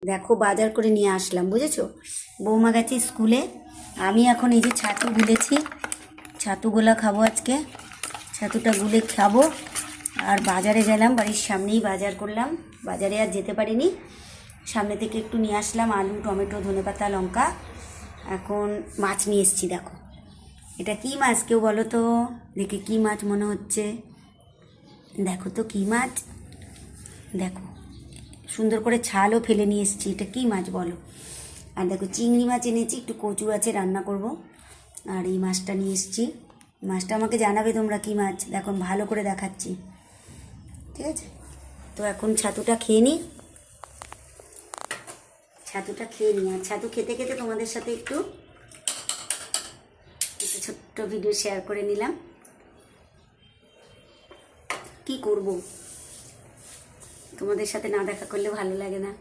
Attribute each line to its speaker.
Speaker 1: দেখো বাজার করে নিয়ে আসলাম, বুঝেছো? বৌমা গেছে স্কুলে, আমি এখন এই যে ছাতু গুলেছি, ছাতুগুলা খাবো আজকে, ছাতুটা গুলে খাবো। আর বাজারে গেলাম, বাড়ির সামনেই বাজার করলাম, বাজারে আর যেতে পারিনি, সামনে থেকে একটু নিয়ে আসলাম আলু, টমেটো, ধনেপাতা, লঙ্কা। এখন মাছ নিয়ে এসেছি, দেখো এটা কি মাছ কেউ বলো তো, দেখে কি মাছ মনে হচ্ছে? দেখো তো কি মাছ, দেখো সুন্দর করে ছালও ফেলে নিয়ে এসেছি, এটা কি মাছ বলো? আর দেখো চিংড়ি মাছ এনেছি, একটু কচু আছে রান্না করব। আর এই মাছটা নিয়ে এসেছি, মাছটা আমাকে জানাবে তোমরা কি মাছ, দেখো ভালো করে দেখাচ্ছি, ঠিক আছে? তো এখন ছাতুটা খেয়ে নিই, ছাতুটা খেয়ে নিই। আর ছাতু খেতে খেতে তোমাদের সাথে একটু একটা ছোট্ট ভিডিও শেয়ার করে নিলাম। কি করব, তোমাদের সাথে না দেখা করলে ভালো লাগে না।